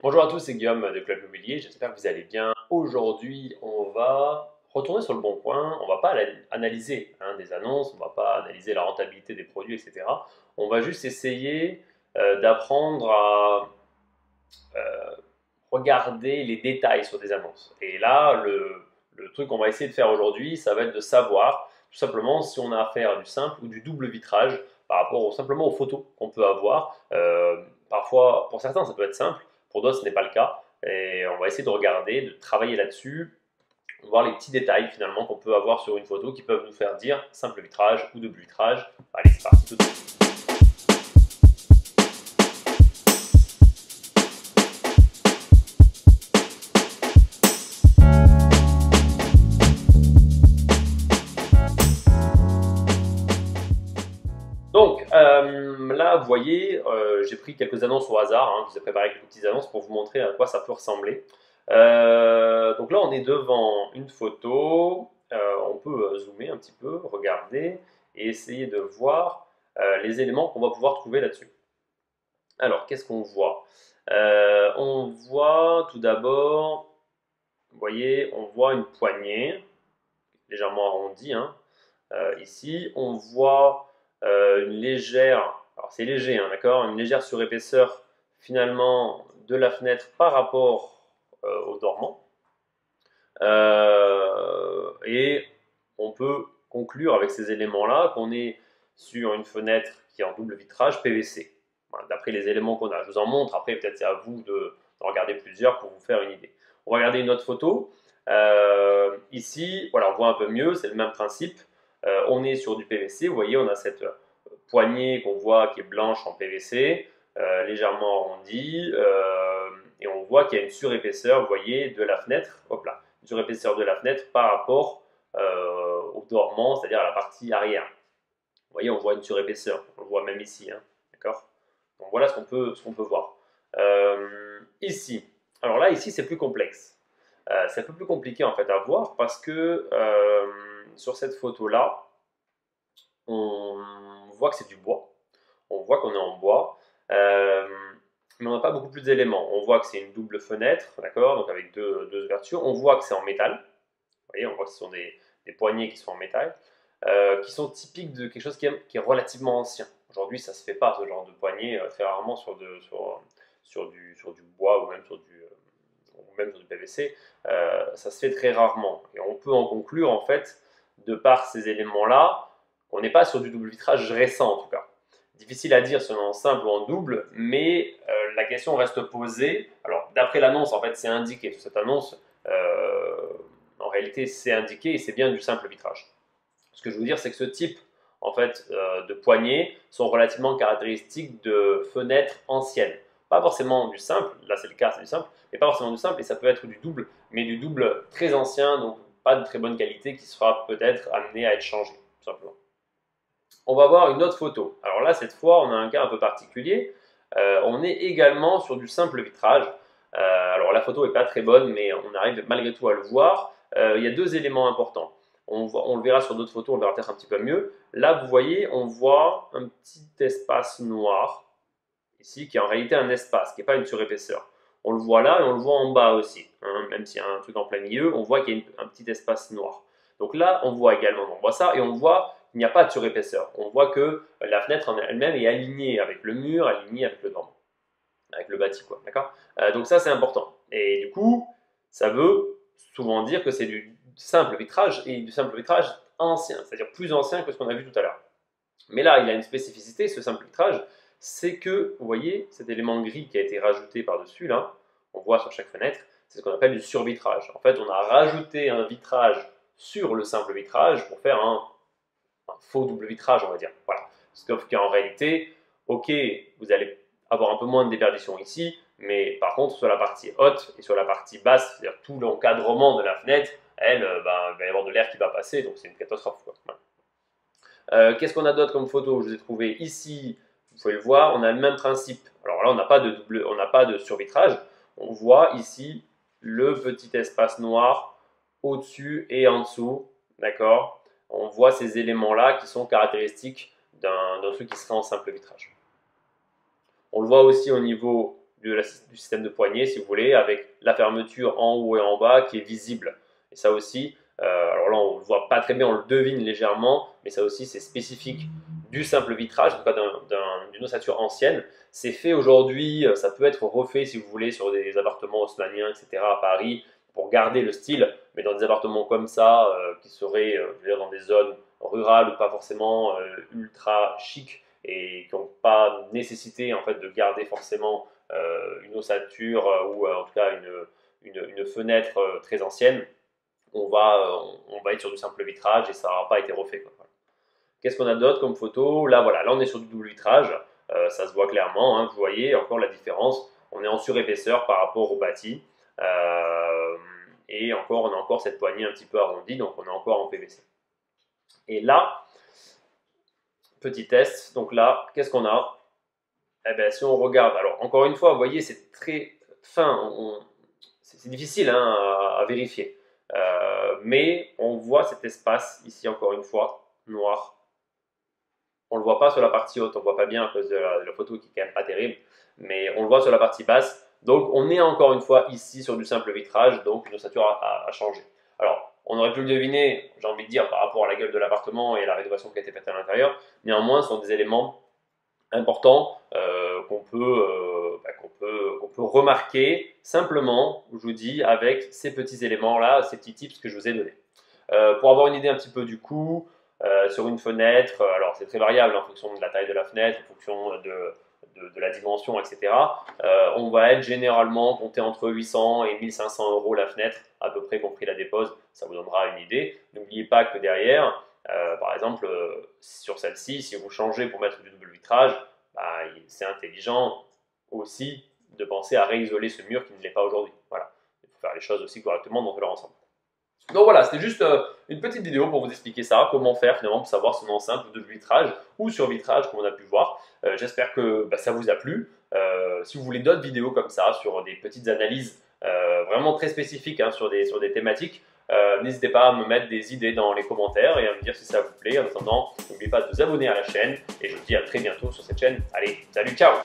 Bonjour à tous, c'est Guillaume de Club Immobilier, j'espère que vous allez bien. Aujourd'hui, on va retourner sur le bon coin, on ne va pas analyser des annonces, on ne va pas analyser la rentabilité des produits, etc. On va juste essayer d'apprendre à regarder les détails sur des annonces. Et là, le truc qu'on va essayer de faire aujourd'hui, ça va être de savoir tout simplement si on a affaire à du simple ou du double vitrage par rapport simplement aux photos qu'on peut avoir. Parfois, pour certains, ça peut être simple, pour d'autres, ce n'est pas le cas. Et on va essayer de regarder, de travailler là-dessus, voir les petits détails finalement qu'on peut avoir sur une photo qui peuvent nous faire dire simple vitrage ou double vitrage. Allez, c'est parti tout de suite. Donc là, vous voyez, j'ai pris quelques annonces au hasard, je vous ai préparé quelques petites annonces pour vous montrer à quoi ça peut ressembler. Donc là, on est devant une photo, on peut zoomer un petit peu, regarder et essayer de voir les éléments qu'on va pouvoir trouver là-dessus. Alors, qu'est-ce qu'on voit? On voit tout d'abord, vous voyez, on voit une poignée, légèrement arrondie, ici. On voit une légère, alors c'est léger, d'accord, une légère surépaisseur finalement de la fenêtre par rapport au dormant. Et on peut conclure avec ces éléments-là qu'on est sur une fenêtre qui est en double vitrage PVC. Voilà, d'après les éléments qu'on a. Je vous en montre, après peut-être c'est à vous de regarder plusieurs pour vous faire une idée. On va regarder une autre photo. Ici, voilà, on voit un peu mieux, c'est le même principe. On est sur du PVC, vous voyez, on a cette poignée qu'on voit qui est blanche en PVC, légèrement arrondie, et on voit qu'il y a une surépaisseur, vous voyez, de la fenêtre, hop là, une surépaisseur de la fenêtre par rapport au dormant, c'est-à-dire à la partie arrière. Vous voyez, on voit une surépaisseur, on le voit même ici, d'accord. Donc voilà ce qu'on peut voir. Ici, alors là, ici, c'est plus complexe. C'est un peu plus compliqué en fait à voir parce que sur cette photo-là, on voit que c'est du bois. On voit qu'on est en bois. Mais on n'a pas beaucoup plus d'éléments. On voit que c'est une double fenêtre, d'accord, donc avec deux ouvertures. On voit que c'est en métal. Vous voyez, on voit que ce sont des poignées qui sont en métal, qui sont typiques de quelque chose qui est relativement ancien. Aujourd'hui, ça ne se fait pas, ce genre de poignée, très rarement sur du bois ou même sur du PVC. Ça se fait très rarement. Et on peut en conclure, en fait, de par ces éléments-là, qu'on n'est pas sur du double vitrage récent, en tout cas. Difficile à dire si on est en simple ou en double, mais la question reste posée. Alors, d'après l'annonce, en fait, c'est indiqué. Sur cette annonce, en réalité, c'est indiqué et c'est bien du simple vitrage. Ce que je veux dire, c'est que ce type en fait, de poignées sont relativement caractéristiques de fenêtres anciennes. Pas forcément du simple, là c'est le cas, c'est du simple, mais pas forcément du simple, et ça peut être du double, mais du double très ancien, donc pas de très bonne qualité, qui sera peut-être amené à être changé, tout simplement. On va voir une autre photo. Alors là, cette fois, on a un cas un peu particulier. On est également sur du simple vitrage. Alors la photo n'est pas très bonne, mais on arrive malgré tout à le voir. Il y a deux éléments importants. On le verra sur d'autres photos, on le verra peut-être un petit peu mieux. Là, vous voyez, on voit un petit espace noir, ici, qui est en réalité un espace, qui n'est pas une surépaisseur. On le voit là et on le voit en bas aussi. Même s'il y a un truc en plein milieu, on voit qu'il y a un petit espace noir. Donc là, on voit également, on voit ça, et on voit qu'il n'y a pas de surépaisseur. On voit que la fenêtre en elle-même est alignée avec le mur, alignée avec le dormant, avec le bâti, quoi, d'accord. Donc ça, c'est important. Et du coup, ça veut souvent dire que c'est du simple vitrage, et du simple vitrage ancien, c'est-à-dire plus ancien que ce qu'on a vu tout à l'heure. Mais là, il a une spécificité, ce simple vitrage, c'est que, vous voyez, cet élément gris qui a été rajouté par-dessus, là, on voit sur chaque fenêtre, c'est ce qu'on appelle du survitrage. En fait, on a rajouté un vitrage sur le simple vitrage pour faire un faux double vitrage, on va dire. Voilà. Sauf qu'en réalité, ok, vous allez avoir un peu moins de déperdition ici, mais par contre, sur la partie haute et sur la partie basse, c'est-à-dire tout l'encadrement de la fenêtre, elle, il va y avoir de l'air qui va passer, donc c'est une catastrophe, quoi. Qu'est-ce qu'on a d'autre comme photo? Je vous ai trouvé ici, vous pouvez le voir, on a le même principe. Alors là, on n'a pas de double, on n'a pas de survitrage. On voit ici le petit espace noir au-dessus et en dessous, d'accord. On voit ces éléments-là qui sont caractéristiques d'un truc qui serait en simple vitrage. On le voit aussi au niveau du système de poignée, si vous voulez, avec la fermeture en haut et en bas qui est visible. Et ça aussi, alors là on ne le voit pas très bien, on le devine légèrement, mais ça aussi c'est spécifique du simple vitrage, en tout cas d'une ossature ancienne. C'est fait aujourd'hui, ça peut être refait si vous voulez sur des appartements haussmanniens, etc. à Paris, pour garder le style, mais dans des appartements comme ça, qui seraient je veux dire, dans des zones rurales ou pas forcément ultra chic et qui n'ont pas nécessité en fait, de garder forcément une ossature ou en tout cas une fenêtre très ancienne, on va être sur du simple vitrage et ça n'aura pas été refait, quoi. Qu'est-ce qu'on a d'autre comme photo? Là, voilà, là on est sur du double vitrage, ça se voit clairement, hein, vous voyez encore la différence. On est en surépaisseur par rapport au bâti. Et encore, on a encore cette poignée un petit peu arrondie, donc on est encore en PVC. Et là, petit test, donc là, qu'est-ce qu'on a? Eh bien, si on regarde, alors encore une fois, vous voyez, c'est très fin, c'est difficile hein, à vérifier. Mais on voit cet espace ici, encore une fois, noir. On ne le voit pas sur la partie haute, on ne voit pas bien à cause de la photo qui est quand même pas terrible, mais on le voit sur la partie basse. Donc on est encore une fois ici sur du simple vitrage, donc une ossature a changé. Alors, on aurait pu le deviner, j'ai envie de dire, par rapport à la gueule de l'appartement et à la rénovation qui a été faite à l'intérieur. Néanmoins, ce sont des éléments importants qu'on peut remarquer simplement, je vous dis, avec ces petits éléments-là, ces petits tips que je vous ai donnés. Pour avoir une idée un petit peu du coût, sur une fenêtre, alors c'est très variable en fonction de la taille de la fenêtre, en fonction de la dimension, etc. On va être généralement compté entre 800 et 1500 euros la fenêtre, à peu près compris la dépose, ça vous donnera une idée. N'oubliez pas que derrière, par exemple, sur celle-ci, si vous changez pour mettre du double vitrage, bah, c'est intelligent aussi de penser à réisoler ce mur qui ne l'est pas aujourd'hui. Voilà, il faut faire les choses aussi correctement dans leur ensemble. Donc voilà, c'était juste une petite vidéo pour vous expliquer ça, comment faire finalement pour savoir si on est en simple ou double vitrage ou sur vitrage comme on a pu voir. J'espère que ça vous a plu. Si vous voulez d'autres vidéos comme ça sur des petites analyses vraiment très spécifiques hein, sur des thématiques, n'hésitez pas à me mettre des idées dans les commentaires et à me dire si ça vous plaît. En attendant, n'oubliez pas de vous abonner à la chaîne et je vous dis à très bientôt sur cette chaîne. Allez, salut, ciao!